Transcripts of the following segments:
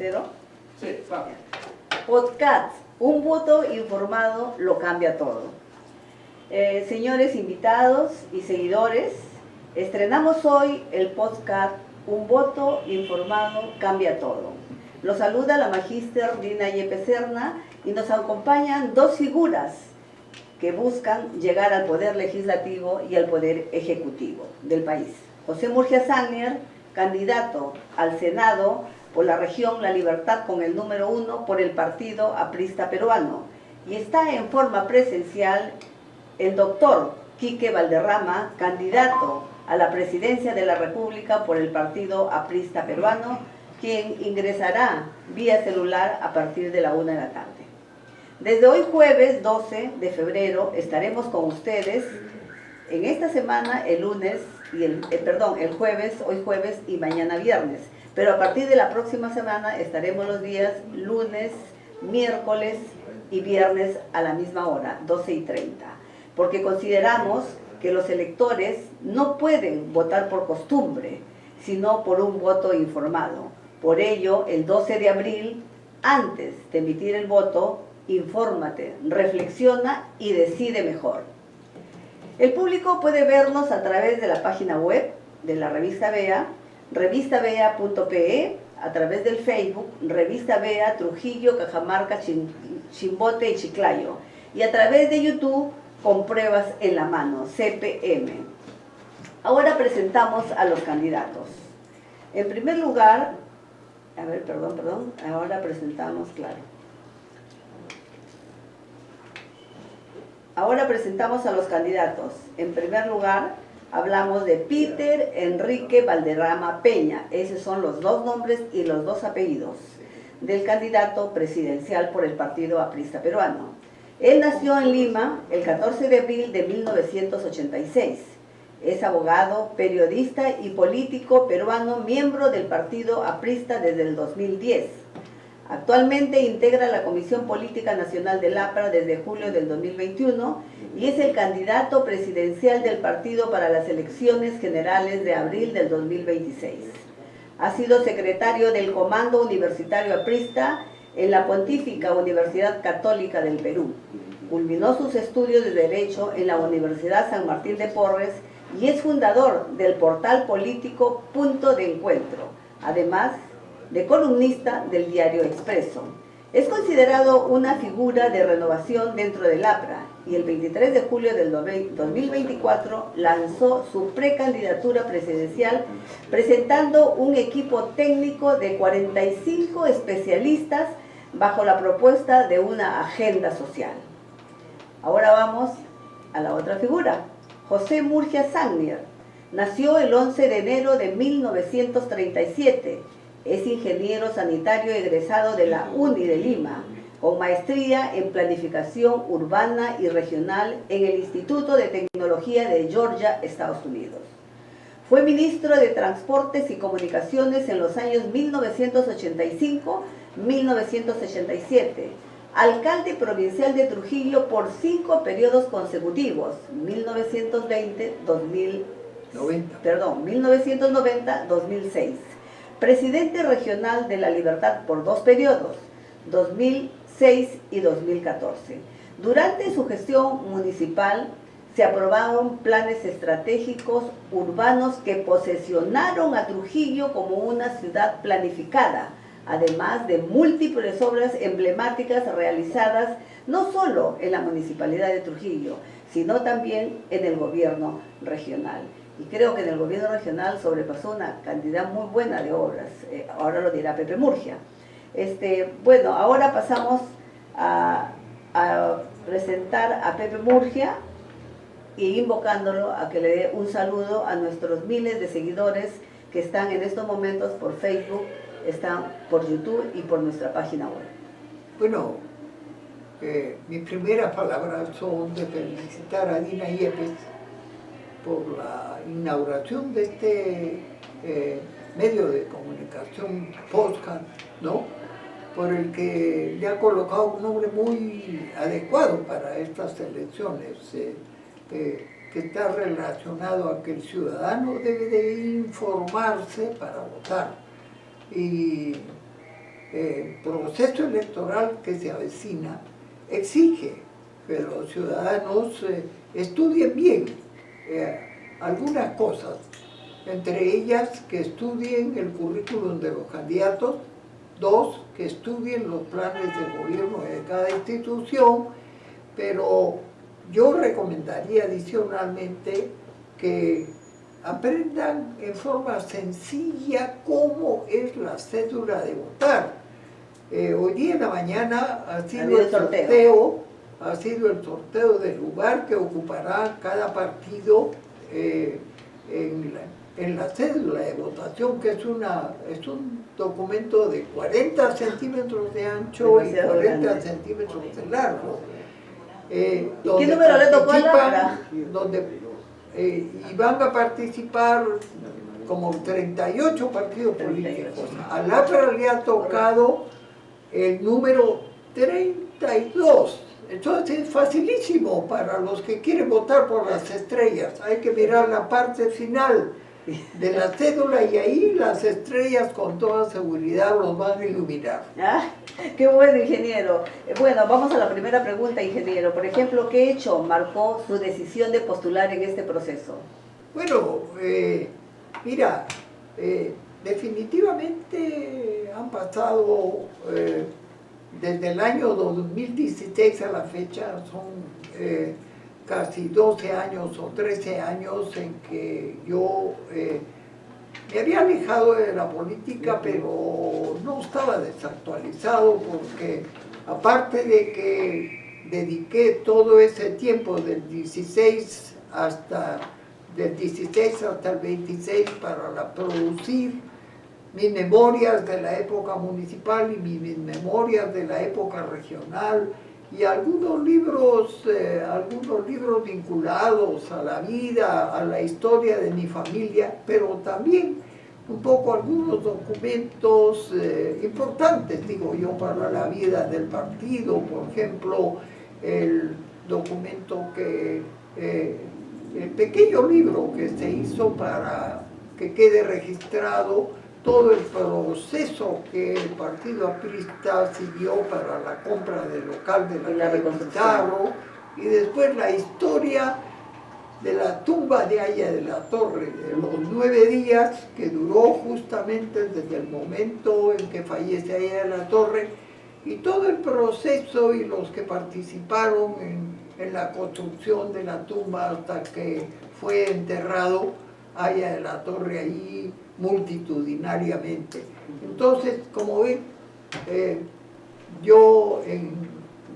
¿Cero? Sí, claro. Podcast, un voto informado lo cambia todo. Señores invitados y seguidores, estrenamos hoy el podcast Un voto informado cambia todo. Los saluda la magíster Dina Yepes Serna y nos acompañan dos figuras que buscan llegar al poder legislativo y al poder ejecutivo del país. José Murgia Sagnier, candidato al Senado por la región La Libertad con el número 1 por el Partido Aprista Peruano. Y está en forma presencial el doctor Quique Valderrama, candidato a la presidencia de la República por el Partido Aprista Peruano, quien ingresará vía celular a partir de la 1 de la tarde. Desde hoy jueves 12 de febrero estaremos con ustedes en esta semana, el lunes y el jueves, hoy jueves y mañana viernes. Pero a partir de la próxima semana estaremos los días lunes, miércoles y viernes a la misma hora, 12:30. Porque consideramos que los electores no pueden votar por costumbre, sino por un voto informado. Por ello, el 12 de abril, antes de emitir el voto, infórmate, reflexiona y decide mejor. El público puede vernos a través de la página web de la revista VEA, revistavea.pe, a través del Facebook, Revista VEA, Trujillo, Cajamarca, Chimbote y Chiclayo, y a través de YouTube, con pruebas en la mano, CPM. Ahora presentamos a los candidatos. En primer lugar, ahora presentamos, Ahora presentamos a los candidatos. En primer lugar, hablamos de Peter Enrique Valderrama Peña. Esos son los dos nombres y los dos apellidos del candidato presidencial por el Partido Aprista Peruano. Él nació en Lima el 14 de abril de 1986. Es abogado, periodista y político peruano, miembro del Partido Aprista desde el 2010. Actualmente integra la Comisión Política Nacional del APRA desde julio del 2021 y es el candidato presidencial del partido para las elecciones generales de abril del 2026. Ha sido secretario del Comando Universitario Aprista en la Pontífica Universidad Católica del Perú. Culminó sus estudios de Derecho en la Universidad San Martín de Porres y es fundador del portal político Punto de Encuentro, además de columnista del diario Expreso. Es considerado una figura de renovación dentro del APRA y el 23 de julio del 2024 lanzó su precandidatura presidencial presentando un equipo técnico de 45 especialistas bajo la propuesta de una agenda social. Ahora vamos a la otra figura. José Murgia Sagnier nació el 11 de enero de 1937. Es ingeniero sanitario egresado de la UNI de Lima, con maestría en planificación urbana y regional en el Instituto de Tecnología de Georgia, Estados Unidos. Fue ministro de Transportes y Comunicaciones en los años 1985-1987, alcalde provincial de Trujillo por 5 periodos consecutivos, 1990-2006. Presidente regional de La Libertad por 2 periodos, 2006 y 2014. Durante su gestión municipal se aprobaron planes estratégicos urbanos que posesionaron a Trujillo como una ciudad planificada, además de múltiples obras emblemáticas realizadas no solo en la Municipalidad de Trujillo, sino también en el gobierno regional. Y creo que en el gobierno regional sobrepasó una cantidad muy buena de obras. Ahora lo dirá Pepe Murgia. Bueno, ahora pasamos a presentar a Pepe Murgia y invocándolo a que le dé un saludo a nuestros miles de seguidores que están en estos momentos por Facebook, están por YouTube y por nuestra página web. Bueno, mis primeras palabras son de felicitar a Dina Yepes por la inauguración de este medio de comunicación podcast, ¿no? Por el que le ha colocado un nombre muy adecuado para estas elecciones, que está relacionado a que el ciudadano debe de informarse para votar. Y proceso electoral que se avecina exige que los ciudadanos estudien bien algunas cosas, entre ellas que estudien el currículum de los candidatos, dos, que estudien los planes de gobierno de cada institución, pero yo recomendaría adicionalmente que aprendan en forma sencilla cómo es la cédula de votar. Hoy día en la mañana ha sido el sorteo del lugar que ocupará cada partido en la cédula de votación, que es un documento de 40 centímetros de ancho y 40 centímetros de largo. ¿Qué número le tocó a Lapra? Y van a participar como 38 partidos políticos. A Lapra le ha tocado el número 32. Entonces es facilísimo para los que quieren votar por las estrellas. Hay que mirar la parte final de la cédula y ahí las estrellas con toda seguridad los van a iluminar. Ah, qué bueno, ingeniero. Bueno, vamos a la primera pregunta, ingeniero. Por ejemplo, ¿qué hecho marcó su decisión de postular en este proceso? Bueno, mira, definitivamente han pasado, desde el año 2016 a la fecha, son casi 12 años o 13 años en que yo me había alejado de la política, pero no estaba desactualizado porque aparte de que dediqué todo ese tiempo del 16 hasta el 26 para producir mis memorias de la época municipal y mis memorias de la época regional, y algunos libros vinculados a la vida, a la historia de mi familia, pero también un poco algunos documentos importantes, digo yo, para la vida del partido. Por ejemplo, el documento el pequeño libro que se hizo para que quede registrado todo el proceso que el partido aprista siguió para la compra del local de la calle Pizarro, y después la historia de la tumba de Aya de la Torre, de los 9 días que duró justamente desde el momento en que fallece Aya de la Torre, y todo el proceso y los que participaron en la construcción de la tumba hasta que fue enterrado Aya de la Torre allí multitudinariamente. Entonces, como ven, yo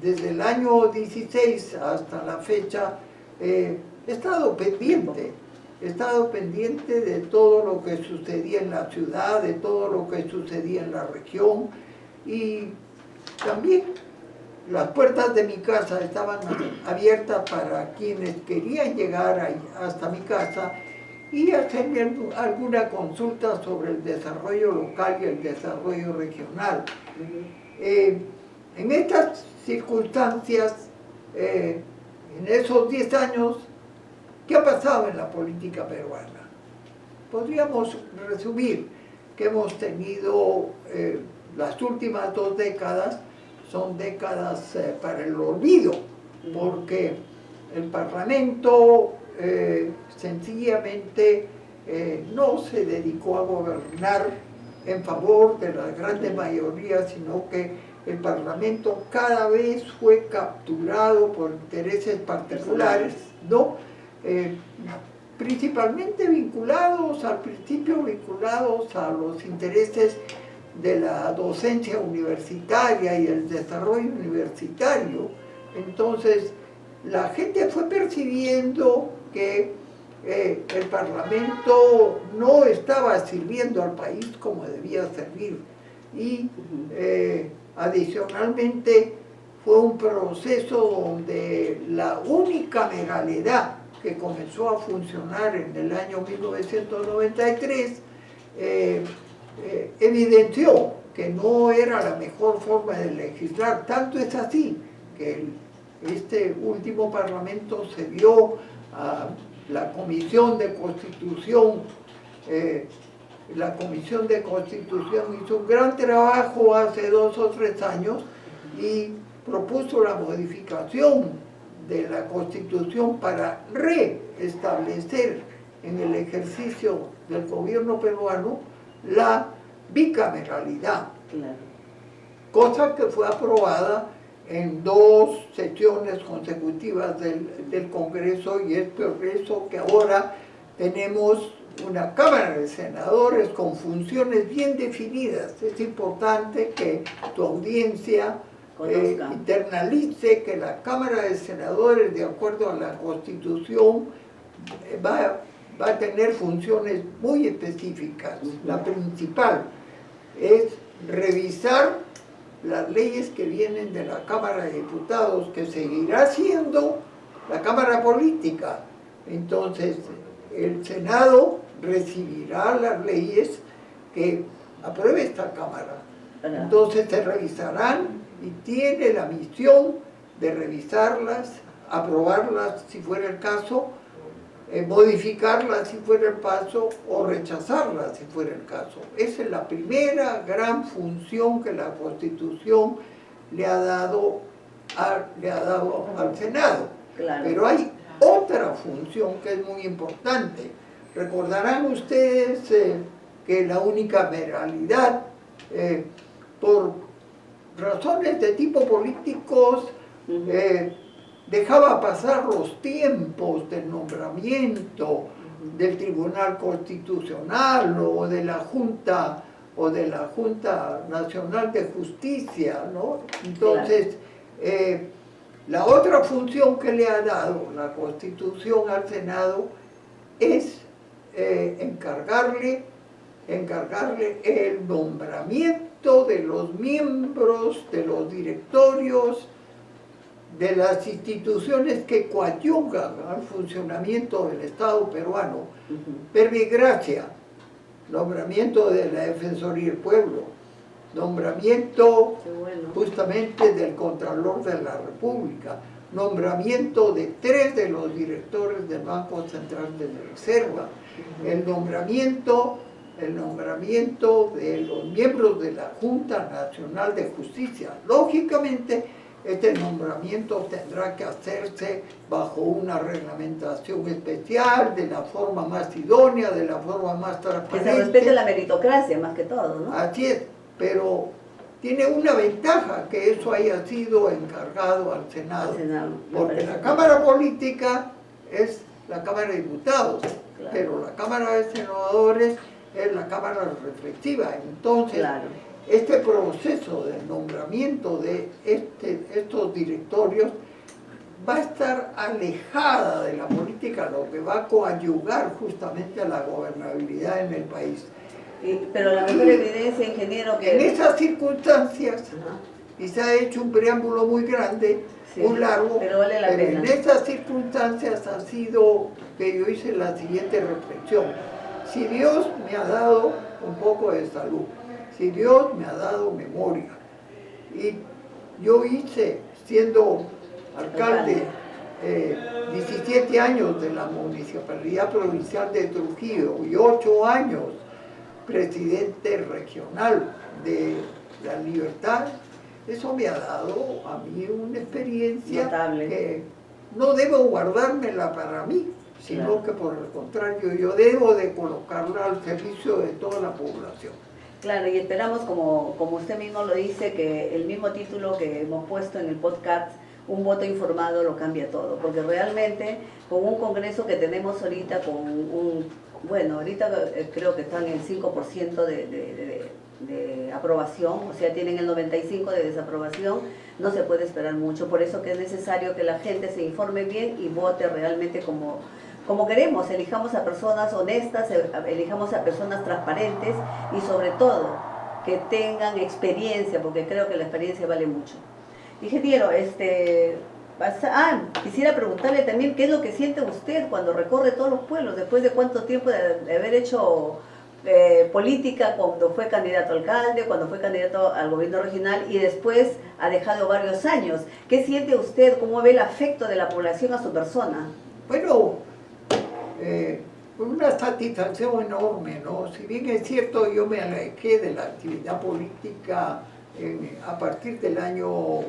desde el año 16 hasta la fecha he estado pendiente de todo lo que sucedía en la ciudad, de todo lo que sucedía en la región, y también las puertas de mi casa estaban abiertas para quienes querían llegar hasta mi casa y hacerme alguna consulta sobre el desarrollo local y el desarrollo regional. En estas circunstancias, en esos 10 años, ¿qué ha pasado en la política peruana? Podríamos resumir que hemos tenido las últimas 2 décadas, son décadas para el olvido, porque el Parlamento sencillamente no se dedicó a gobernar en favor de las grandes mayorías, sino que el Parlamento cada vez fue capturado por intereses particulares, ¿no? Principalmente vinculados a los intereses de la docencia universitaria y el desarrollo universitario. Entonces, la gente fue percibiendo que el Parlamento no estaba sirviendo al país como debía servir, y adicionalmente fue un proceso donde la unicameralidad que comenzó a funcionar en el año 1993 evidenció que no era la mejor forma de legislar. Tanto es así que este último Parlamento se dio a la Comisión de Constitución la Comisión de Constitución hizo un gran trabajo hace 2 o 3 años y propuso la modificación de la Constitución para reestablecer en el ejercicio del gobierno peruano la bicameralidad, cosa que fue aprobada en 2 sesiones consecutivas del Congreso, y es por eso que ahora tenemos una Cámara de Senadores con funciones bien definidas. Es importante que tu audiencia internalice que la Cámara de Senadores, de acuerdo a la Constitución, va a tener funciones muy específicas. La principal es revisar las leyes que vienen de la Cámara de Diputados, que seguirá siendo la Cámara Política. Entonces, el Senado recibirá las leyes que apruebe esta Cámara. Entonces se revisarán y tiene la misión de revisarlas, aprobarlas si fuera el caso, modificarlas si fuera el caso, o rechazarlas si fuera el caso. Esa es la primera gran función que la Constitución le ha dado al Senado. Claro. Pero hay otra función que es muy importante. Recordarán ustedes que la unicameralidad, por razones de tipo políticos, dejaba pasar los tiempos del nombramiento del Tribunal Constitucional o de la Junta Nacional de Justicia, ¿no? Entonces, la otra función que le ha dado la Constitución al Senado es encargarle el nombramiento de los miembros de los directorios de las instituciones que coadyuvan al funcionamiento del Estado peruano. Per mi gracia, nombramiento de la Defensoría del Pueblo, nombramiento justamente del Contralor de la República, nombramiento de 3 de los directores del Banco Central de Reserva, el nombramiento de los miembros de la Junta Nacional de Justicia. Lógicamente, este nombramiento tendrá que hacerse bajo una reglamentación especial, de la forma más idónea, de la forma más transparente. Que se respete la meritocracia más que todo, ¿no? Así es, pero tiene una ventaja que eso haya sido encargado al Senado, porque la Cámara Política es la Cámara de Diputados, pero la Cámara de Senadores es la Cámara Reflexiva. Entonces, este proceso de nombramiento de estos directorios va a estar alejada de la política, lo que va a coadyuvar justamente a la gobernabilidad en el país. Pero la mejor evidencia, ingeniero, que... En esas circunstancias, y se ha hecho un preámbulo muy grande, muy largo, pero vale la pena. En esas circunstancias ha sido que yo hice la siguiente reflexión. Si Dios me ha dado un poco de salud, si Dios me ha dado memoria, y yo hice, siendo alcalde, 17 años de la Municipalidad Provincial de Trujillo y 8 años presidente regional de La Libertad, eso me ha dado a mí una experiencia notable, que no debo guardármela para mí, sino que por el contrario, yo debo de colocarla al servicio de toda la población. Claro, y esperamos, como usted mismo lo dice, que el mismo título que hemos puesto en el podcast, un voto informado lo cambia todo, porque realmente con un congreso que tenemos ahorita, ahorita creo que están en el 5% de aprobación, o sea, tienen el 95% de desaprobación, no se puede esperar mucho. Por eso que es necesario que la gente se informe bien y vote realmente como queremos. Elijamos a personas honestas, elijamos a personas transparentes y sobre todo que tengan experiencia, porque creo que la experiencia vale mucho. Ingeniero, quisiera preguntarle también qué es lo que siente usted cuando recorre todos los pueblos, después de cuánto tiempo de haber hecho política, cuando fue candidato a alcalde, cuando fue candidato al gobierno regional y después ha dejado varios años. ¿Qué siente usted? ¿Cómo ve el afecto de la población a su persona? Bueno, una satisfacción enorme, ¿no? Si bien es cierto, yo me alejé de la actividad política a partir del año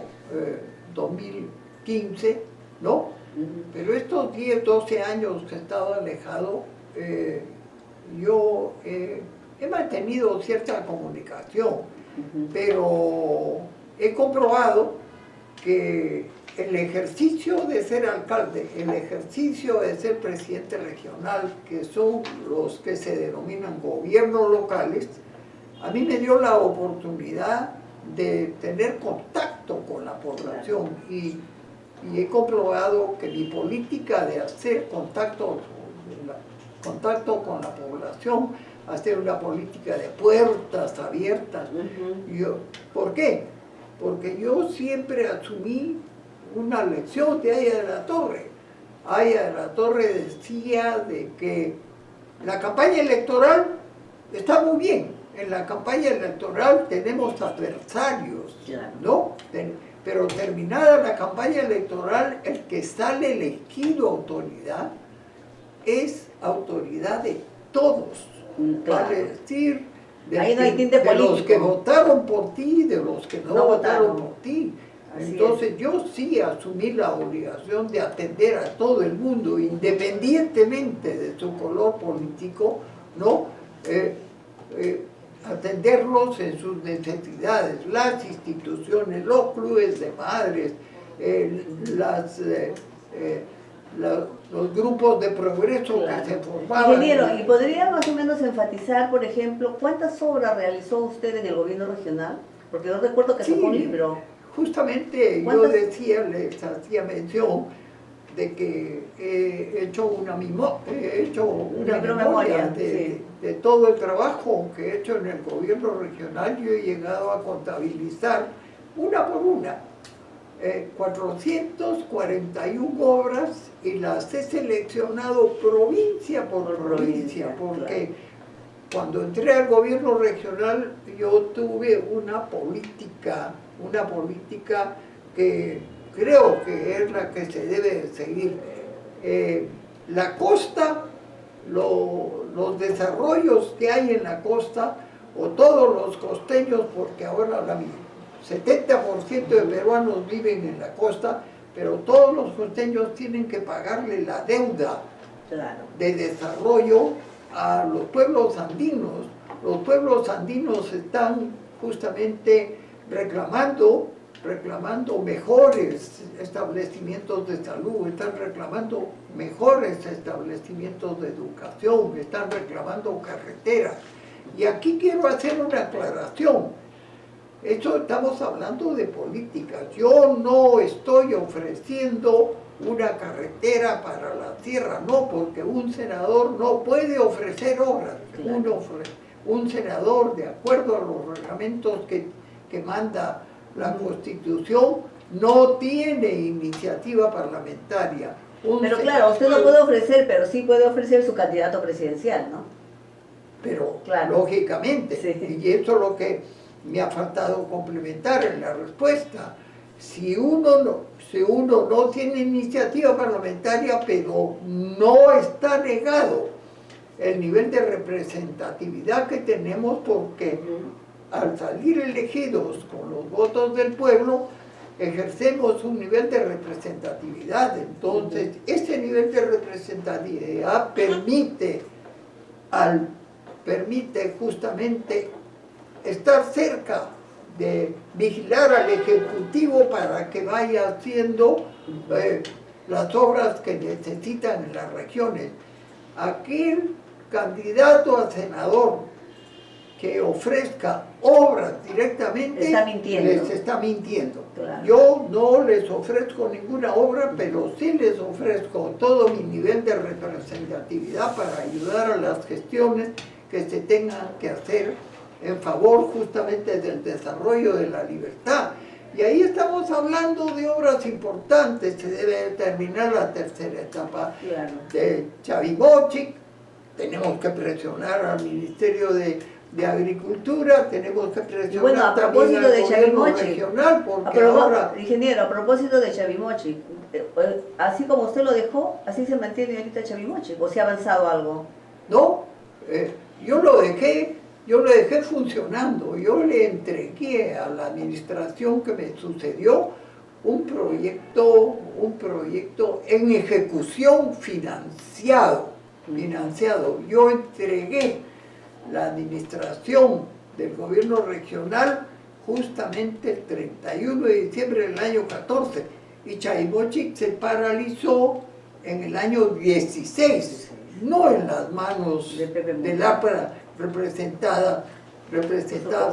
2015, ¿no? Pero estos 10, 12 años que he estado alejado, yo he mantenido cierta comunicación, pero he comprobado que el ejercicio de ser alcalde, el ejercicio de ser presidente regional, que son los que se denominan gobiernos locales, a mí me dio la oportunidad de tener contacto con la población y he comprobado que mi política de hacer contacto con la población, hacer una política de puertas abiertas. ¿Por qué? Porque yo siempre asumí una lección de Aya de la Torre. Aya de la Torre decía de que la campaña electoral está muy bien. En la campaña electoral tenemos adversarios, ¿no? Pero terminada la campaña electoral, el que sale elegido autoridad es autoridad de todos. Vale decir, de los que votaron por ti, de los que no votaron por ti. Entonces yo sí asumí la obligación de atender a todo el mundo, independientemente de su color político, ¿no? Atenderlos en sus necesidades, las instituciones, los clubes de madres, los grupos de progreso que se formaban. Ingeniero, ¿y podría más o menos enfatizar, por ejemplo, cuántas obras realizó usted en el gobierno regional? Porque yo recuerdo que sacó un libro. Justamente yo decía, les hacía mención de que he hecho una memoria de todo el trabajo que he hecho en el gobierno regional. Yo he llegado a contabilizar una por una 441 obras y las he seleccionado provincia por provincia, porque cuando entré al gobierno regional yo tuve una política que creo que es la que se debe seguir. La costa, los desarrollos que hay en la costa, o todos los costeños, porque ahora el 70% de peruanos viven en la costa, pero todos los costeños tienen que pagarle la deuda de desarrollo a los pueblos andinos. Los pueblos andinos están justamente reclamando mejores establecimientos de salud, están reclamando mejores establecimientos de educación, están reclamando carreteras. Y aquí quiero hacer una aclaración. Estamos hablando de políticas. Yo no estoy ofreciendo una carretera para la tierra, no, porque un senador no puede ofrecer obras. Un senador, de acuerdo a los reglamentos que manda la Constitución, no tiene iniciativa parlamentaria. Pero claro, usted no puede ofrecer, pero sí puede ofrecer su candidato presidencial, ¿no? Pero lógicamente, y esto es lo que me ha faltado complementar en la respuesta. Si uno no tiene iniciativa parlamentaria, pero no está negado el nivel de representatividad que tenemos, porque al salir elegidos con los votos del pueblo, ejercemos un nivel de representatividad. Entonces, ese nivel de representatividad permite justamente estar cerca de vigilar al Ejecutivo para que vaya haciendo las obras que necesitan en las regiones. Aquel candidato a senador que ofrezca obras directamente les está mintiendo. Claro. Yo no les ofrezco ninguna obra, pero sí les ofrezco todo mi nivel de representatividad para ayudar a las gestiones que se tengan que hacer en favor justamente del desarrollo de la libertad. Y ahí estamos hablando de obras importantes. Se debe terminar la tercera etapa de Chavimochic. Tenemos que presionar al Ministerio de Agricultura, tenemos que presionar a propósito de Chavimochic, regional, porque ahora... Ingeniero, a propósito de Chavimochic, así como usted lo dejó, así se mantiene ahorita Chavimochic, o se ha avanzado algo. No, yo lo dejé funcionando. Yo le entregué a la administración que me sucedió un proyecto en ejecución financiado. Yo entregué la administración del gobierno regional justamente el 31 de diciembre del año 14 y Chavimochic se paralizó en el año 16, no en las manos de la representada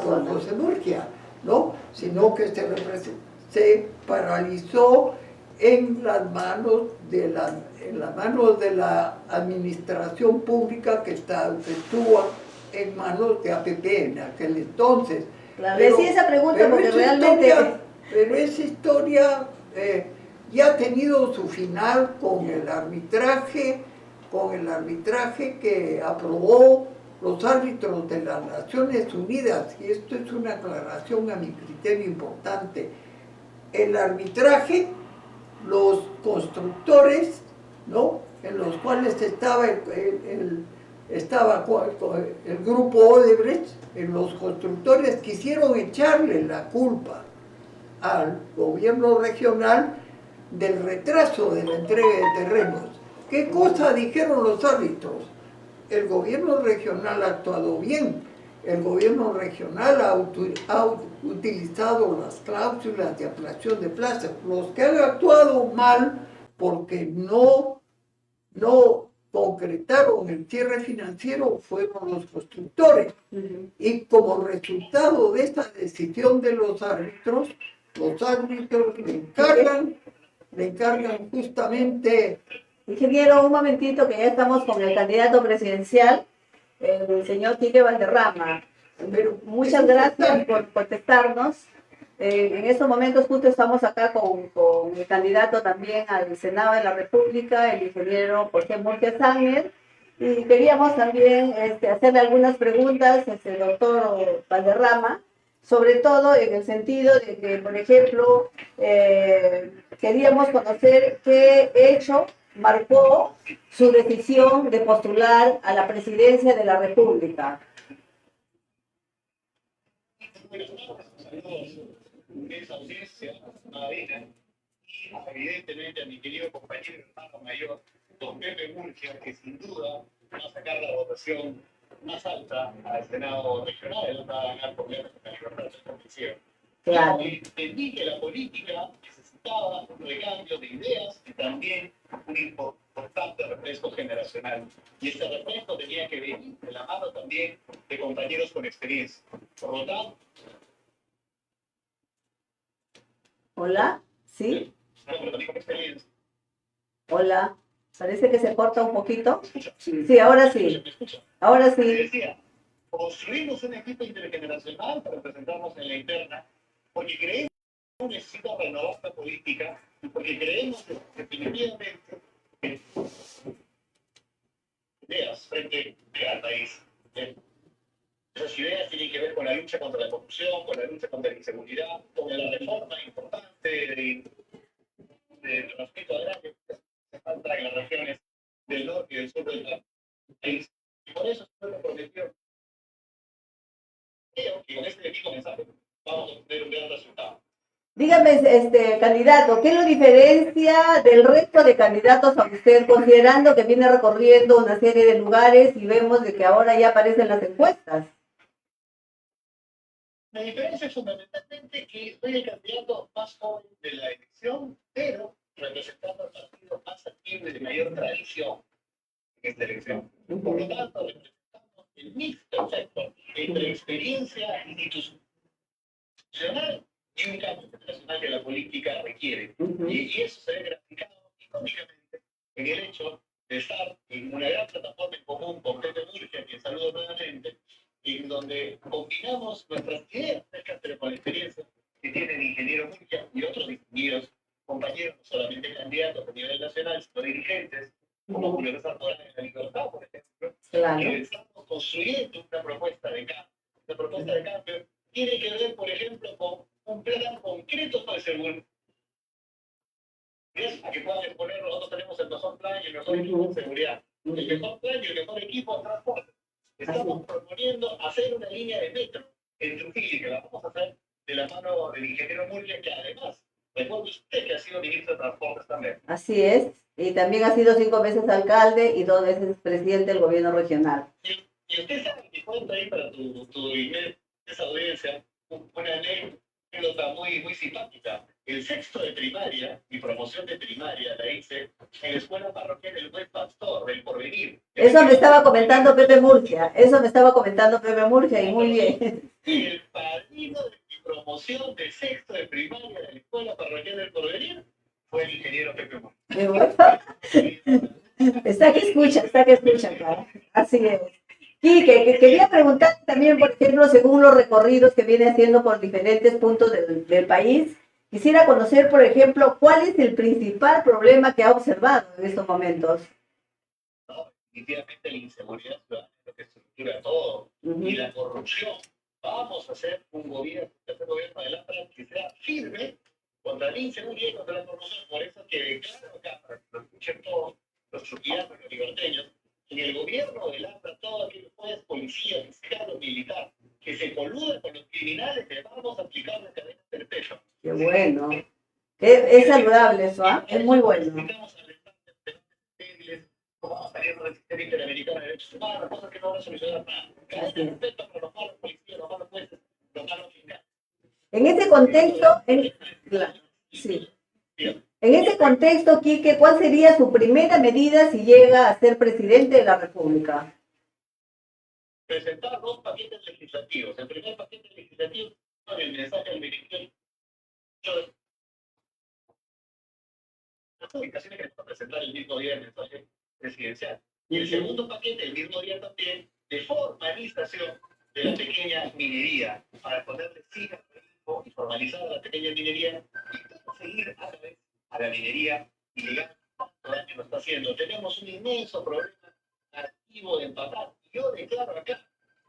por José Murgia, ¿no? Sino que se paralizó en las manos de la administración pública que estuvo en manos de APP en aquel entonces. Claro, decía esa pregunta porque realmente... Pero esa historia ya ha tenido su final con el arbitraje que aprobó los árbitros de las Naciones Unidas, y esto es una aclaración a mi criterio importante. El arbitraje, los constructores, ¿no?, en los cuales estaba el grupo Odebrecht, los constructores quisieron echarle la culpa al gobierno regional del retraso de la entrega de terrenos. ¿Qué cosa dijeron los árbitros? El gobierno regional ha actuado bien, el gobierno regional ha utilizado las cláusulas de ampliación de plazas. Los que han actuado mal porque no concretaron el cierre financiero fueron los constructores. Y como resultado de esta decisión de los árbitros le encargan justamente... Ingeniero, un momentito que ya estamos con el candidato presidencial, el señor Quique Valderrama. Pero muchas gracias por contestarnos. En estos momentos justo estamos acá con el candidato también al Senado de la República, el ingeniero José Murgia Sánchez, y queríamos también hacerle algunas preguntas al doctor Valderrama, sobre todo en el sentido de que, por ejemplo, queríamos conocer qué hecho marcó su decisión de postular a la presidencia de la República. Esa audiencia a Avena y evidentemente a mi querido compañero hermano mayor, don Pepe Murgia, que sin duda va a sacar la votación más alta al Senado regional, él va a ganar por la libertad de convicción. Claro. Entendí que la política necesitaba un recambio de ideas y también un importante refresco generacional. Y ese refresco tenía que venir de la mano también de compañeros con experiencia. Por lo tanto, ¿hola? ¿Sí? Hola. Parece que se corta un poquito. Sí, ahora sí. Ahora sí. Decía, construimos un equipo intergeneracional para presentarnos en la interna, porque creemos que necesita renovar la política, porque creemos que definitivamente ideas frente al país. Esas ideas tienen que ver con la lucha contra la corrupción, con la lucha contra la inseguridad, con la reforma importante del respeto agrario que se falta en las regiones del norte y del sur del país. Y por eso se comprometió. Creo que con este equipo mensaje vamos a obtener un gran resultado. Dígame, candidato, ¿qué lo diferencia del resto de candidatos a usted, considerando que viene recorriendo una serie de lugares y vemos de que ahora ya aparecen las encuestas? La diferencia es fundamentalmente que soy el candidato más joven de la elección, pero representando al partido más activo y de mayor tradición en esta elección. Por lo tanto, representamos el mix perfecto entre experiencia institucional y un cambio internacional que la política requiere. Y eso se ve graficado económicamente en el hecho de estar en una gran plataforma en común con Pepe Murgia, a quien saludo nuevamente, en donde combinamos nuestras ideas, pero con la experiencia que tiene el ingeniero Murgia y otros distinguidos compañeros, no solamente candidatos a nivel nacional, sino dirigentes, como Julio César Torres de la Libertad, por ejemplo, que estamos construyendo una propuesta de cambio. La propuesta de cambio tiene que ver, por ejemplo, con un plan concreto para el segundo. Es mejor equipo de seguridad, el mejor plan y el mejor equipo de transporte. Estamos proponiendo hacer una línea de metro en Trujillo, que la vamos a hacer de la mano del ingeniero Murcia, que además, recuerde usted que ha sido ministro de Transportes también. Así es, y también ha sido 5 veces alcalde y 2 veces presidente del gobierno regional. Y usted sabe que cuenta ahí para tu inmensa audiencia una anécdota muy simpática. El sexto de primaria, mi promoción de primaria la hice en la escuela parroquial del Buen Pastor, del Porvenir. Eso me estaba comentando Pepe Murcia, y muy bien. Y el padrino de mi promoción de sexto de primaria de la escuela parroquial del Porvenir fue el ingeniero Pepe Murcia. Está que escucha, claro. Así es. Quique, que quería preguntar también, por ejemplo, según los recorridos que viene haciendo por diferentes puntos del país, quisiera conocer, por ejemplo, cuál es el principal problema que ha observado en estos momentos. No, definitivamente la inseguridad ciudadana es lo que estructura todo. Y la corrupción. Vamos a hacer un gobierno de la APRA que sea firme contra la inseguridad y contra la corrupción. Por eso que, claro, acá, para que lo escuchen todos los truquillanos, los liberteños, en el gobierno del APRA, todo aquel juez, policía, fiscal o militar que se coluda con los criminales, le vamos a aplicar la cadena perpetua. Qué bueno. Es saludable eso, ¿ah? Es muy bueno. Vamos a salir del sistema interamericano de derechos humanos, cosas que no van a solucionar nada. Cadena perpetua para los malos policías, los malos jueces, los malos fiscales. En ese contexto, En ese contexto, Quique, ¿cuál sería su primera medida si llega a ser presidente de la República? Presentar 2 paquetes legislativos. El primer paquete legislativo con el mensaje del Ministerio de las publicaciones que va a presentar el mismo día el mensaje presidencial. Y el segundo paquete, el mismo día también, de formalización de la pequeña minería, para ponerle fin y formalizar a la pequeña minería y seguir a la minería ilegal. Todo el año lo está haciendo. Tenemos un inmenso problema activo de empatar. Yo declaro acá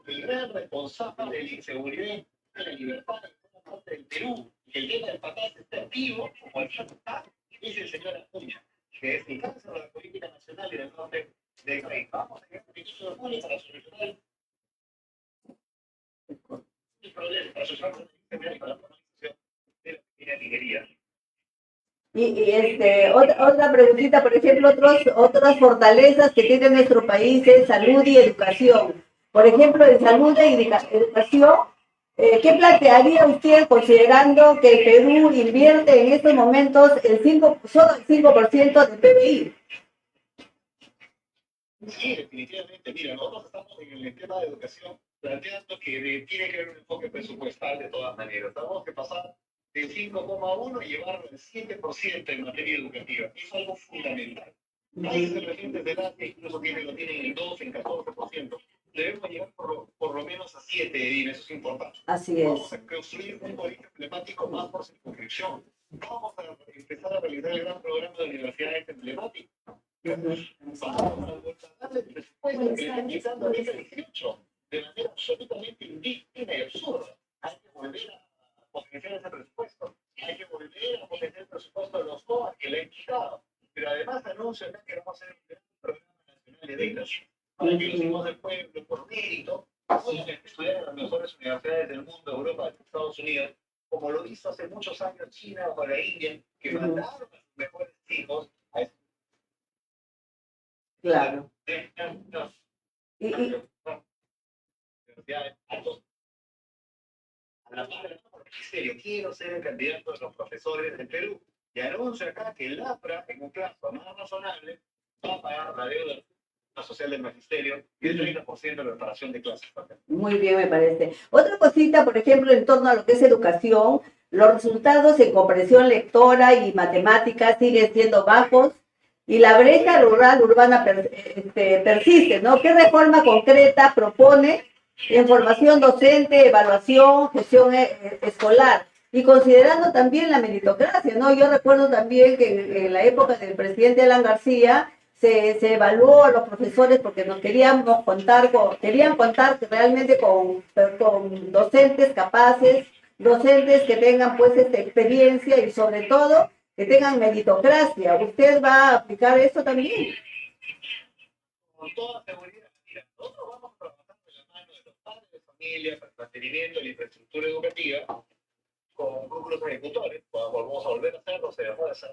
el gran responsable de la inseguridad de la libertad en toda parte del Perú, que el tema del empatar está activo, como el es el señor Acuña, que es el cáncer de la política nacional y del norte del país. Vamos a llegar a ministro de Público para solucionar el problema, para solucionar la inseguridad y para la formalización de la pequeña minería. Otra preguntita, por ejemplo, otras fortalezas que tiene nuestro país es salud y educación. Por ejemplo, en salud y educación, ¿qué plantearía usted considerando que el Perú invierte en estos momentos solo el 5% del PBI? Sí, definitivamente. Mira, nosotros estamos en el tema de educación planteando que tiene que haber un enfoque presupuestal de todas maneras. Tenemos que pasar del 5,1 y llevarlo al 7% en materia educativa. Es algo fundamental. Países emergentes del Asia incluso lo tienen en el 12, en 14%. Debemos llegar por lo menos a 7, Edina, eso es importante. Así es. Vamos a construir un colegio emblemático más por circunscripción. Vamos a empezar a realizar el gran programa de universidades emblemáticas. Vamos a darle el presupuesto que le están quitando a ese 18 de manera absolutamente indigna y absurda. Hay que volver a potenciar ese presupuesto. Hay que volver a potenciar el presupuesto de los COA que le han quitado. Pero además anuncio que vamos a hacer un programa nacional de becas para que los hijos del pueblo, por mérito, puedan estudiar en las mejores universidades del mundo, Europa, Estados Unidos, como lo hizo hace muchos años China o la India, que mandaron a sus mejores hijos a estudiar. Claro. A la par, ministerio, quiero ser el candidato de los profesores del Perú. Y anuncio acá que el APRA, en un plazo más razonable, va a pagar la deuda social del magisterio y el 30% de la reparación de clases. Muy bien, me parece. Otra cosita, por ejemplo, en torno a lo que es educación, los resultados en comprensión lectora y matemáticas siguen siendo bajos y la brecha rural-urbana persiste, ¿no? ¿Qué reforma concreta propone en formación docente, evaluación, gestión escolar? Y considerando también la meritocracia, ¿no? Yo recuerdo también que en la época del presidente Alan García se evaluó a los profesores porque nos querían contar realmente con docentes capaces, docentes que tengan pues esta experiencia y sobre todo que tengan meritocracia. ¿Usted va a aplicar eso también? con toda seguridad, mira, nosotros vamos a trabajar de la mano de los padres de familia para el mantenimiento de la infraestructura educativa con grupos ejecutores, vamos a volver a hacerlo, se dejó de hacer,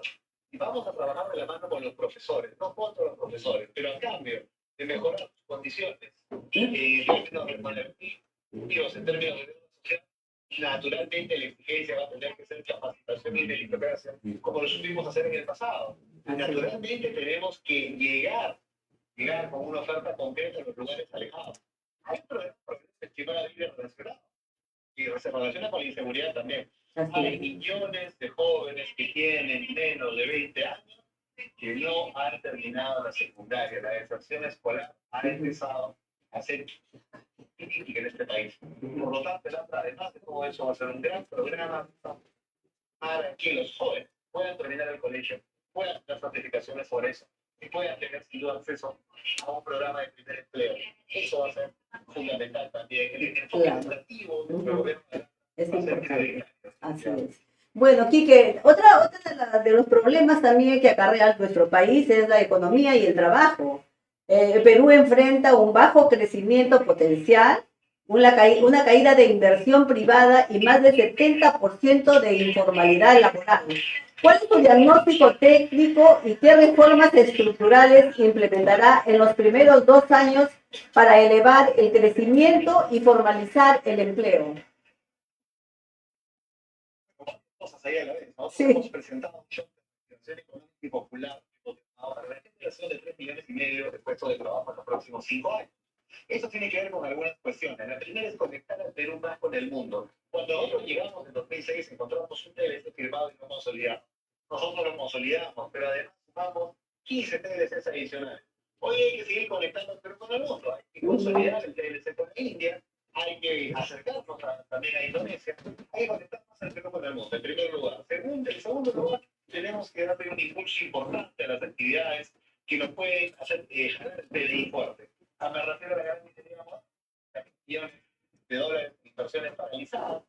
y vamos a trabajar de la mano con los profesores, no contra los profesores, pero a cambio de mejorar sus condiciones en términos remunerativos, en términos de deuda social, naturalmente la exigencia va a tener que ser capacitación y meritocracia, como lo supimos hacer en el pasado. Naturalmente tenemos que llegar con una oferta concreta en los lugares alejados. Hay un problema porque el tema de la vida relacionado y se relaciona con la inseguridad también. Hay millones de jóvenes que tienen menos de 20 años que no han terminado la secundaria. La deserción escolar ha empezado a ser crítica en este país. Por lo tanto, además de todo eso, va a ser un gran programa para que los jóvenes puedan terminar el colegio, puedan tener certificaciones sobre eso y puedan tener sin duda acceso a un programa de primer empleo. Eso va a ser fundamental también. El enfoque educativo del gobierno es importante. Así es. Bueno, Quique, otra de los problemas también que acarrea nuestro país es la economía y el trabajo. Perú enfrenta un bajo crecimiento potencial, una caída de inversión privada y más del 70% de informalidad laboral. ¿Cuál es su diagnóstico técnico y qué reformas estructurales implementará en los primeros 2 años para elevar el crecimiento y formalizar el empleo? Cosas ahí a la vez, ¿no? Sí. Hemos presentado un shock de acción económica y popular ahora la generación de 3,5 millones de puestos de trabajo en los próximos 5 años. Eso tiene que ver con algunas cuestiones. La primera es conectar al Perú más con el mundo. Cuando nosotros llegamos en 2006 encontramos un TLC firmado y no consolidado. Nosotros lo consolidamos, pero además sumamos 15 TLCs adicionales. Hoy hay que seguir conectando al Perú con el mundo. Hay que consolidar el TLC con la India, hay que acercarnos también a Indonesia, hay que conectarnos al Perú con el mundo, en primer lugar. En segundo lugar, tenemos que darle un impulso importante a las actividades que nos pueden hacer jalar el PDI fuerte. Me refiero a la gran minería, millones de dólares de inversiones paralizadas.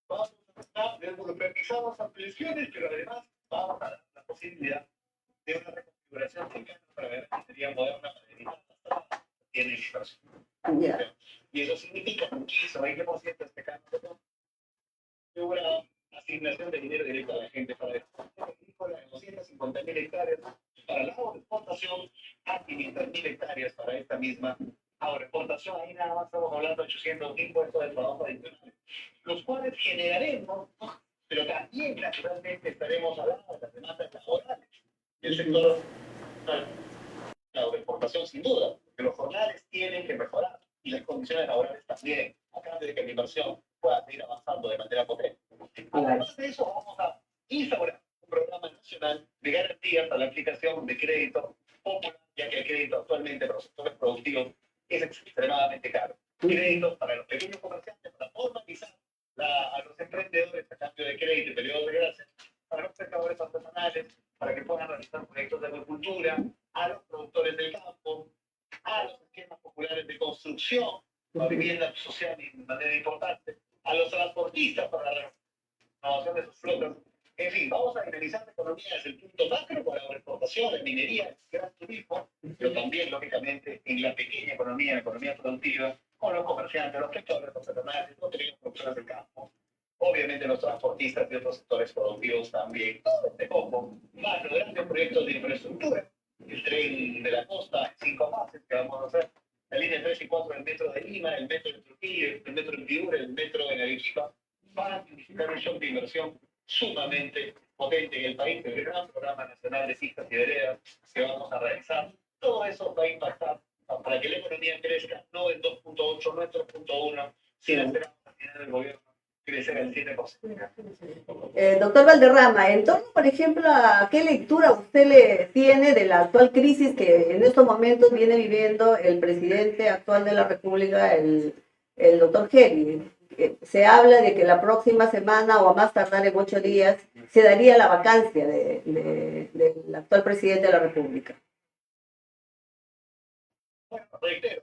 Vamos a desburocratizar ampliaciones, pero además vamos a dar la posibilidad de una reconfiguración cercana para la gran minería moderna para evitar las tiene inversión. Yeah. Y eso significa un 15 o 20% de este cambio de una asignación de dinero directo a la gente para el agrícola de 250.000 hectáreas para la agroexportación, a 500.000 hectáreas para esta misma agroexportación. Ahí nada más estamos hablando de 800.000 puestos de trabajo adicionales, los cuales generaremos, pero también naturalmente estaremos hablando de las demandas laborales del sector de la agroexportación, sin duda, porque los jornales tienen que mejorar y las condiciones laborales también, a cambio de que la inversión pueda seguir avanzando de manera potente. Además de eso, vamos a instaurar un programa nacional de garantías para la aplicación de crédito popular, ya que el crédito actualmente para los sectores productivos es extremadamente caro. Créditos para los pequeños comerciantes, para formalizar a los emprendedores a cambio de crédito y periodos de gracia, para los pescadores artesanales, para que puedan realizar proyectos de agricultura, a los productores del campo, a los esquemas populares de construcción, la vivienda social de manera importante, a los transportistas para la renovación de sus flotas. En fin, vamos a dinamizar la economía desde el punto macro con la agroexportación, la minería, el gran turismo, pero también, lógicamente, en la pequeña economía, la economía productiva, con los comerciantes, los sectores, los artesanales, los pequeños productores del campo, obviamente los transportistas y otros sectores productivos también. Todo este combo, más los grandes proyectos de infraestructura, el tren de la costa en 5 fases que vamos a hacer, la línea 3 y 4 del metro de Lima, el metro de Trujillo, el metro de Piura, el metro en Arequipa, para significar un shock de inversión sumamente potente en el país, el gran programa nacional de cistas y veredas que vamos a realizar. Todo eso va a impactar para que la economía crezca, no en 2.8, no en 3.1, sino esperamos al final del gobierno crecer al 7%. Doctor Valderrama, en torno, por ejemplo, ¿a qué lectura usted le tiene de la actual crisis que en estos momentos viene viviendo el presidente actual de la República, el doctor Heli? Se habla de que la próxima semana o a más tardar en 8 días se daría la vacancia del actual presidente de la República. Bueno, reitero,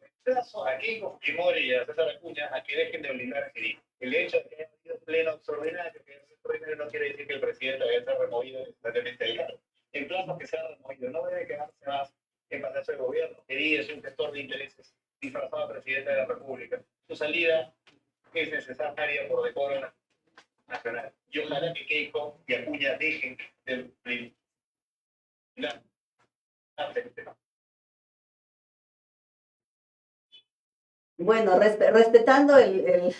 a Keiko Fujimori y a César Acuña a que dejen de obligar a seguir. El hecho de que haya sido pleno extraordinario, que es extraordinario, no quiere decir que el presidente vaya a ser removido necesariamente del cargo. El plazo que sea removido no debe quedarse más en Palacio de Gobierno. Quería es un gestor es necesaria por decoro nacional. Y ojalá que Keiko y Acuña dejen de brindar este tema. Bueno, respetando el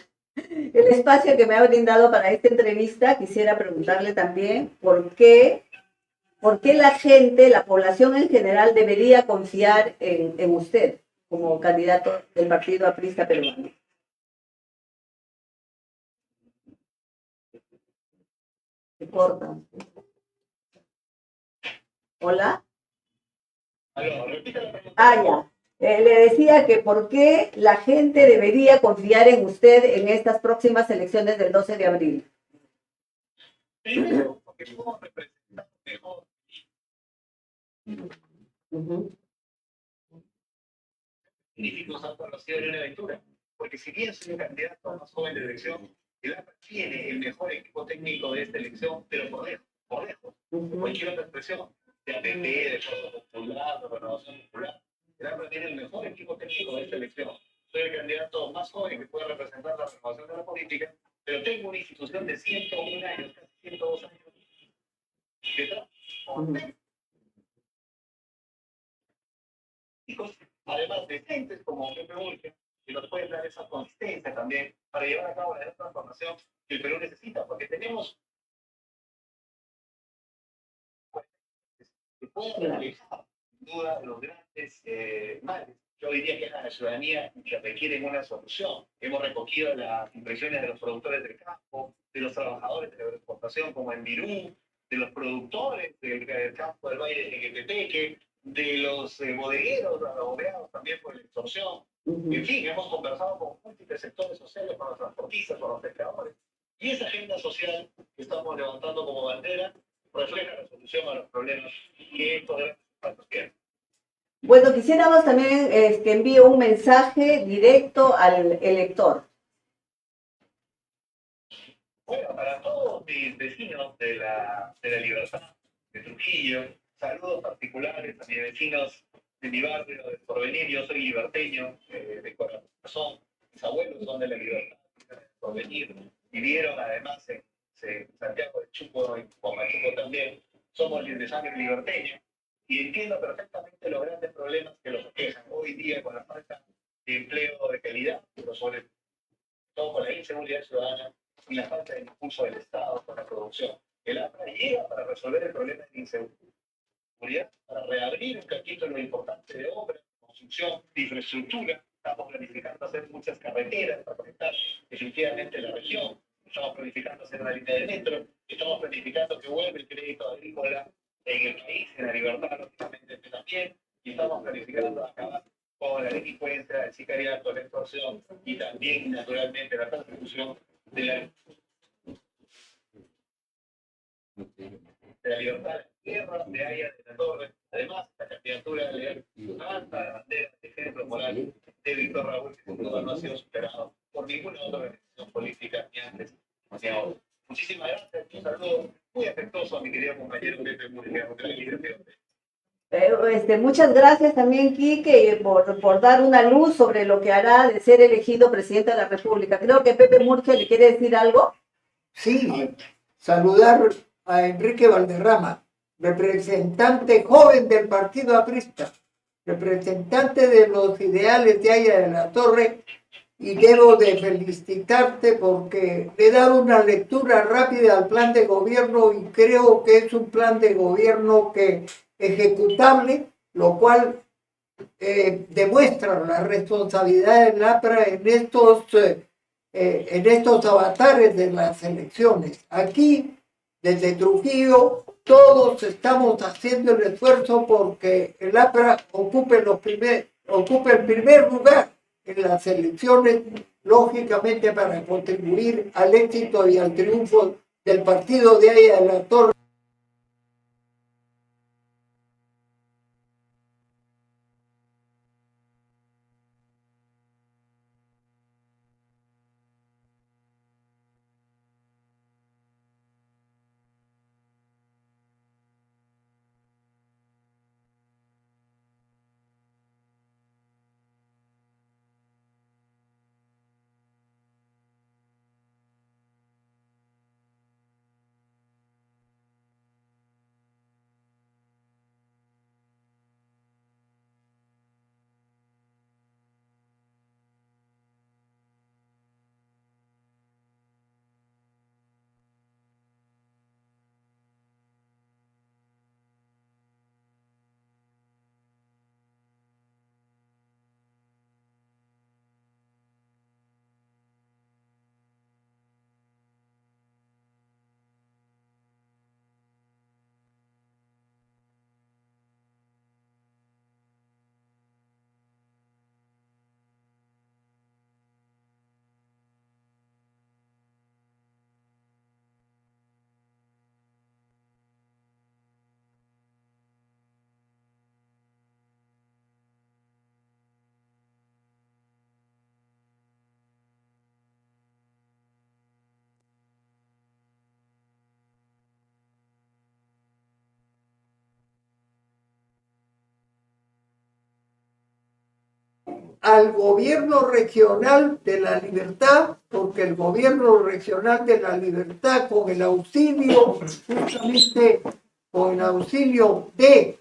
espacio que me ha brindado para esta entrevista, quisiera preguntarle también por qué la gente, la población en general, debería confiar en usted como candidato del Partido Aprista Peruano. Se corta. ¿Hola? Aló, repita la pregunta. Ya. Le decía que por qué la gente debería confiar en usted en estas próximas elecciones del 12 de abril. Primero, porque somos representantes mejor. Significos han conocido en una lectura. Porque si bien soy un candidato más joven de elección, el APRA tiene el mejor equipo técnico de esta elección, pero por lejos. Cualquier otra expresión, de APP, de Fuerza Popular, de Renovación Popular, el APRA tiene el mejor equipo técnico de esta elección. Soy el candidato más joven que puede representar la renovación de la política, pero tengo una institución de 101 años, casi 102 años, detrás, además decentes como Pepe Urge, que nos pueden dar esa consistencia también para llevar a cabo la transformación que el Perú necesita, porque tenemos que pueden reflejar, sin duda, los grandes males. Yo diría que es la ciudadanía que requieren una solución. Hemos recogido las impresiones de los productores del campo, de los trabajadores de la agroexportación como en Virú, de los productores del campo del Valle de Jequetepeque, de los bodegueros, abogados también por la extorsión. En fin, hemos conversado con múltiples sectores sociales, con los transportistas, con los pescadores. Y esa agenda social que estamos levantando como bandera refleja la solución a los problemas que estos grandes tienen. Bueno, quisiéramos también que envíe un mensaje directo al elector. Bueno, para todos mis vecinos de la Libertad, de Trujillo, saludos particulares a mis vecinos de mi barrio, de Porvenir. Yo soy liberteño, de corazón. Mis abuelos son de la Libertad, de Porvenir. Vivieron además en Santiago de Chuco, en Comachuco también. Somos de sangre liberteña. Y entiendo perfectamente los grandes problemas que los aquejan hoy día con la falta de empleo de calidad, pero sobre todo con la inseguridad ciudadana y la falta de impulso del Estado con la producción. El APRA llega para resolver el problema de inseguridad, para reabrir un capítulo importante de obra, construcción, de infraestructura. Estamos planificando hacer muchas carreteras para conectar efectivamente la región. Estamos planificando hacer una línea de metro. Estamos planificando que vuelva el crédito agrícola en el país, en la libertad, lógicamente también. Y estamos planificando acabar con la delincuencia, el sicariato, la extorsión y también, naturalmente, la persecución de la libertad de la tierra, de Haya de la Torre. Además, la candidatura de leer alta de bandera, de ejemplo moral de Víctor Raúl, que sin duda no ha sido superado por ninguna otra organización política ni antes ni ahora. Muchísimas gracias. Un saludo muy afectuoso a mi querido compañero Pepe Murcia. Muchas gracias también, Quique, por dar una luz sobre lo que hará de ser elegido presidente de la República. Creo que Pepe Murcia le quiere decir algo. Sí, saludar a Enrique Valderrama, representante joven del Partido Aprista, representante de los ideales de Haya de la Torre, y debo de felicitarte porque le he dado una lectura rápida al plan de gobierno y creo que es un plan de gobierno que ejecutable, lo cual demuestra la responsabilidad del APRA en estos avatares de las elecciones. Aquí, desde Trujillo, todos estamos haciendo el esfuerzo porque el APRA ocupe el primer lugar en las elecciones, lógicamente para contribuir al éxito y al triunfo del partido de Haya de la Torre. al gobierno regional de La Libertad, porque el gobierno regional de La Libertad, con el auxilio, justamente con el auxilio de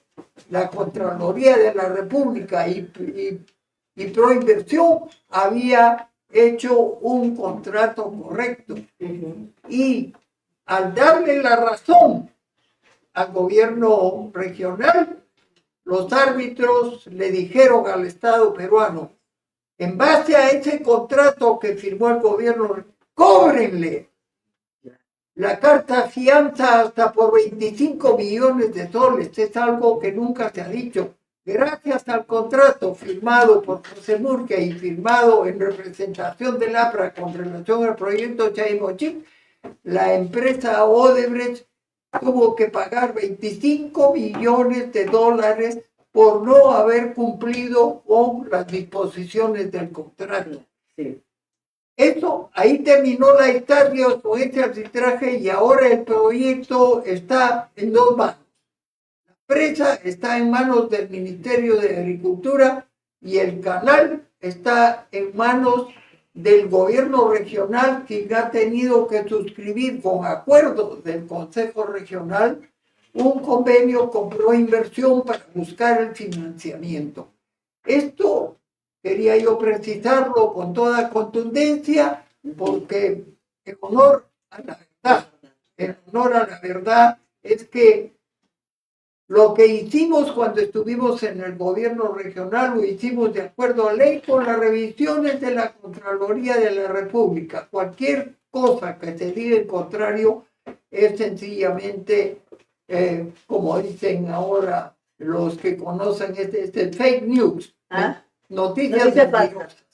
la Contraloría de la República y Proinversión, había hecho un contrato correcto. Y al darle la razón al gobierno regional, los árbitros le dijeron al Estado peruano, en base a ese contrato que firmó el gobierno, cóbrenle la carta fianza hasta por 25 millones de soles. Es algo que nunca se ha dicho. Gracias al contrato firmado por José Murcia y firmado en representación del APRA con relación al proyecto Chaimochín, la empresa Odebrecht tuvo que pagar 25 millones de dólares por no haber cumplido con las disposiciones del contrato. Sí. Eso, ahí terminó la historia con este arbitraje y ahora el proyecto está en dos manos. La empresa está en manos del Ministerio de Agricultura y el canal está en manos del gobierno regional, que ha tenido que suscribir con acuerdo del Consejo Regional un convenio con Proinversión para buscar el financiamiento. Esto quería yo precisarlo con toda contundencia, porque en honor a la verdad, es que lo que hicimos cuando estuvimos en el gobierno regional lo hicimos de acuerdo a ley con las revisiones de la Contraloría de la República. Cualquier cosa que se diga en contrario es sencillamente, como dicen ahora los que conocen este fake news. Noticias mentirosas.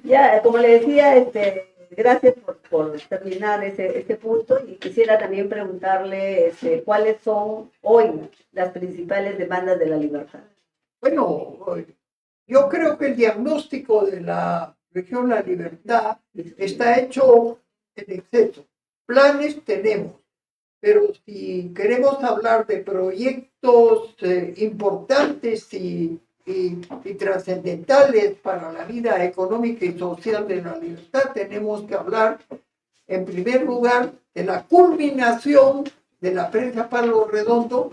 Ya, como le decía, gracias por terminar este punto, y quisiera también preguntarle cuáles son hoy las principales demandas de La Libertad. Bueno, yo creo que el diagnóstico de la región La Libertad está hecho en exceso. Planes tenemos, pero si queremos hablar de proyectos importantes y trascendentales para la vida económica y social de La Libertad, tenemos que hablar, en primer lugar, de la culminación de la presa Palo Redondo,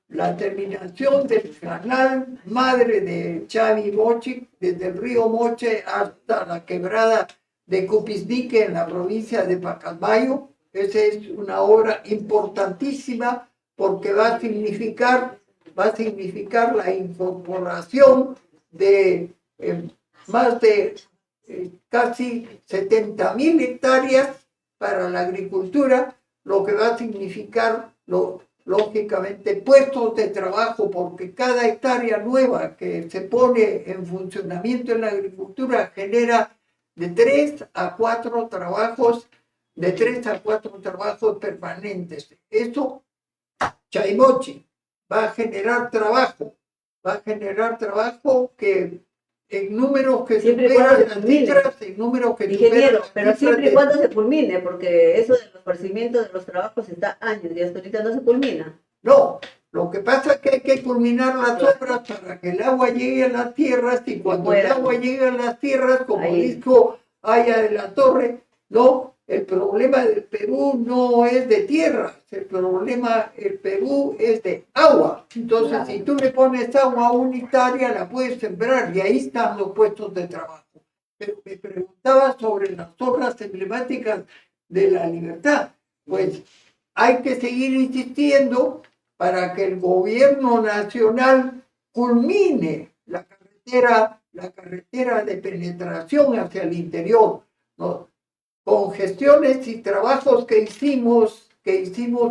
la terminación del canal madre de Chaimochín, desde el río Moche hasta la quebrada de Cupiznique en la provincia de Pacasmayo. Esa es una obra importantísima porque va a significar la incorporación de más de casi 70.000 hectáreas para la agricultura, lo que va a significar, lógicamente, puestos de trabajo, porque cada hectárea nueva que se pone en funcionamiento en la agricultura genera de 3 a 4 trabajos permanentes. Eso, Chaimochín, va a generar trabajo que en números que superan las cifras, en números que ingeniero, pero siempre y cuando se culmine, porque eso del ofrecimiento de los trabajos está años y hasta ahorita no se culmina. No, lo que pasa es que hay que culminar las obras para que el agua llegue a las tierras, y cuando el agua llega a las tierras, como dijo Aya de la Torre, no, el problema del Perú no es de tierra, el Perú es de agua. Entonces, si tú le pones agua unitaria, la puedes sembrar, y ahí están los puestos de trabajo. Pero me preguntaba sobre las obras emblemáticas de La Libertad. Pues hay que seguir insistiendo para que el gobierno nacional culmine la carretera de penetración hacia el interior, ¿no? Con gestiones y trabajos que hicimos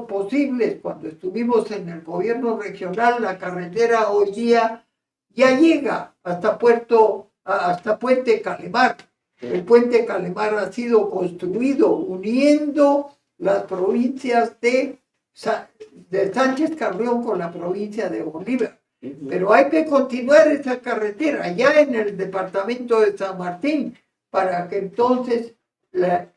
posibles cuando estuvimos en el gobierno regional. La carretera hoy día ya llega hasta Puente Calemar. El Puente Calemar ha sido construido uniendo las provincias de Sánchez Carrión con la provincia de Bolívar. Pero hay que continuar esa carretera ya en el departamento de San Martín, para que entonces la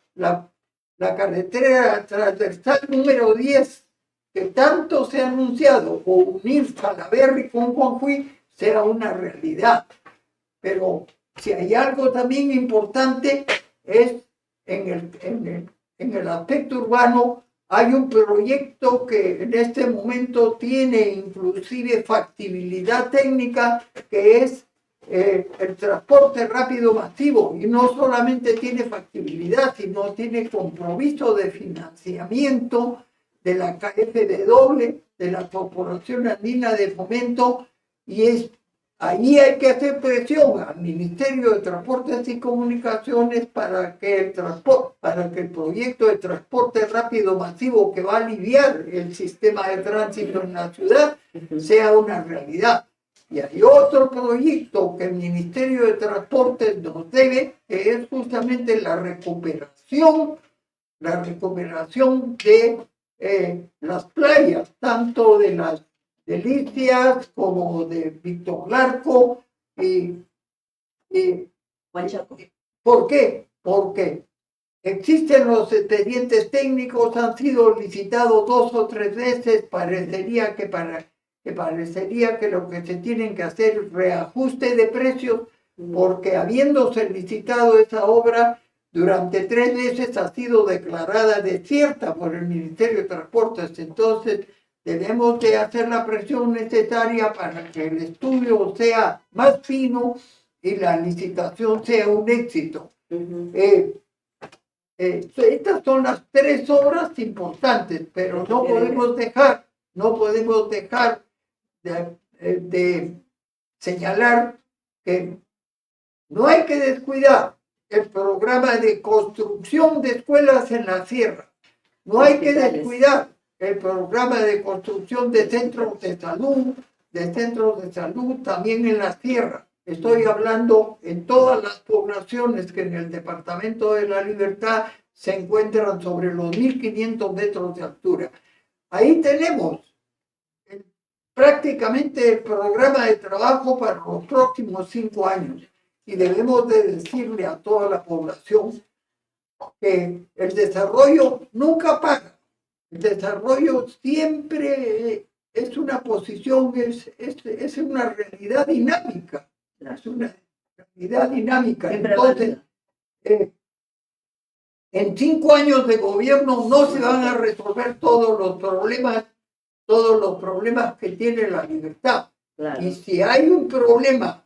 carretera transversal número 10, que tanto se ha anunciado, o unir Salaberry con Juanjuy, sea una realidad. Pero si hay algo también importante es en el aspecto urbano, hay un proyecto que en este momento tiene inclusive factibilidad técnica, que es el transporte rápido masivo, y no solamente tiene factibilidad, sino tiene compromiso de financiamiento de la KfW, de la Corporación Andina de Fomento, y ahí hay que hacer presión al Ministerio de Transportes y Comunicaciones para que el proyecto de transporte rápido masivo, que va a aliviar el sistema de tránsito en la ciudad, sea una realidad. Y hay otro proyecto que el Ministerio de Transportes nos debe, que es justamente la recuperación de las playas, tanto de las Delicias como de Víctor Larco y Huanchaco. ¿por qué? Porque existen los expedientes técnicos, han sido licitados 2 o 3 veces, parecería que lo que se tienen que hacer es reajuste de precios, porque habiéndose licitado esa obra, durante 3 veces ha sido declarada desierta por el Ministerio de Transportes. Entonces, debemos de hacer la presión necesaria para que el estudio sea más fino y la licitación sea un éxito. Estas son las 3 obras importantes, pero no podemos dejar de señalar que no hay que descuidar el programa de construcción de escuelas en la sierra. No hay que descuidar el programa de construcción de centros de salud también en la sierra. Estoy hablando en todas las poblaciones que en el Departamento de la Libertad se encuentran sobre los 1.500 metros de altura. Ahí tenemos prácticamente el programa de trabajo para los próximos 5 años. Y debemos de decirle a toda la población que el desarrollo nunca paga. El desarrollo siempre es una posición, es una realidad dinámica. Es una realidad dinámica. Entonces, en 5 años de gobierno no se van a resolver todos los problemas que tiene la libertad. Claro. Y si hay un problema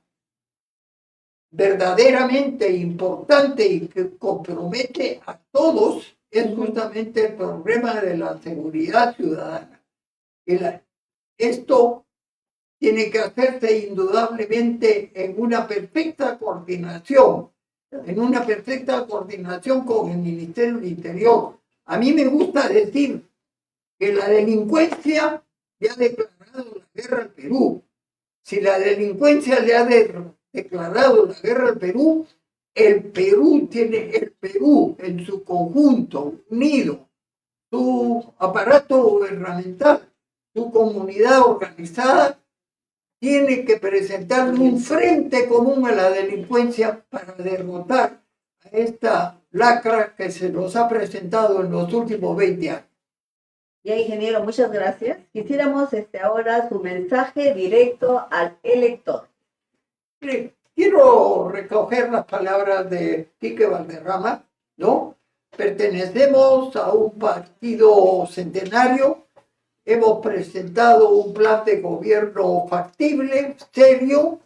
verdaderamente importante y que compromete a todos, es justamente el problema de la seguridad ciudadana. Esto tiene que hacerse indudablemente en una perfecta coordinación con el Ministerio del Interior. A mí me gusta decir que la delincuencia le ha declarado la guerra al Perú. Si la delincuencia le ha declarado la guerra al Perú, el Perú en su conjunto, unido, su aparato gubernamental, su comunidad organizada, tiene que presentar un frente común a la delincuencia para derrotar a esta lacra que se nos ha presentado en los últimos 20 años. Ya, ingeniero, muchas gracias. Quisiéramos ahora su mensaje directo al elector. Quiero recoger las palabras de Quique Valderrama, ¿no? Pertenecemos a un partido centenario, hemos presentado un plan de gobierno factible, serio,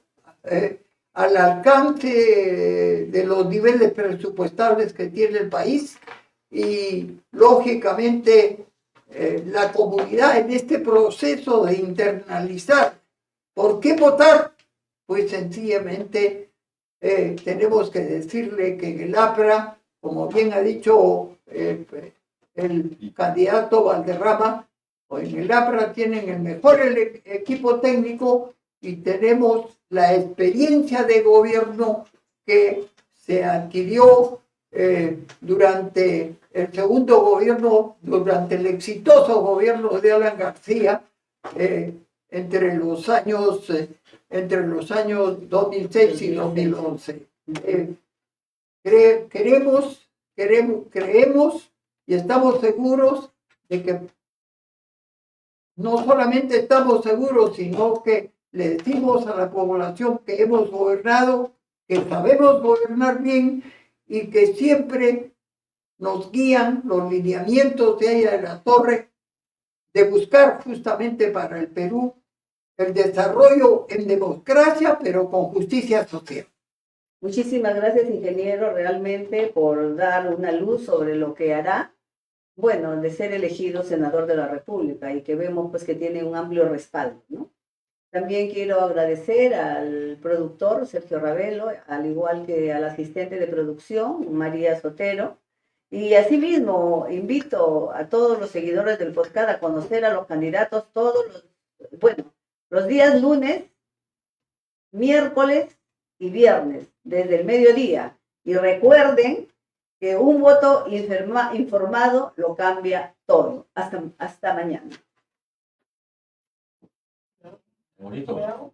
al alcance de los niveles presupuestales que tiene el país, y lógicamente la comunidad en este proceso de internalizar. ¿Por qué votar? Pues sencillamente tenemos que decirle que en el APRA, como bien ha dicho el candidato Valderrama, pues en el APRA tienen el mejor equipo técnico y tenemos la experiencia de gobierno que se adquirió durante el segundo gobierno, durante el exitoso gobierno de Alan García, entre los años 2006 y 2011. Creemos y estamos seguros de que no solamente estamos seguros, sino que le decimos a la población que hemos gobernado que sabemos gobernar bien y que siempre nos guían los lineamientos de ella de la Torre de buscar justamente para el Perú el desarrollo en democracia, pero con justicia social. Muchísimas gracias, ingeniero, realmente por dar una luz sobre lo que hará, bueno, de ser elegido senador de la República y que vemos pues que tiene un amplio respaldo, ¿no? También quiero agradecer al productor Sergio Ravelo, al igual que al asistente de producción María Sotero. Y asimismo invito a todos los seguidores del podcast a conocer a los candidatos los días lunes, miércoles y viernes, desde el mediodía. Y recuerden que un voto informado lo cambia todo. Hasta mañana. Bonito.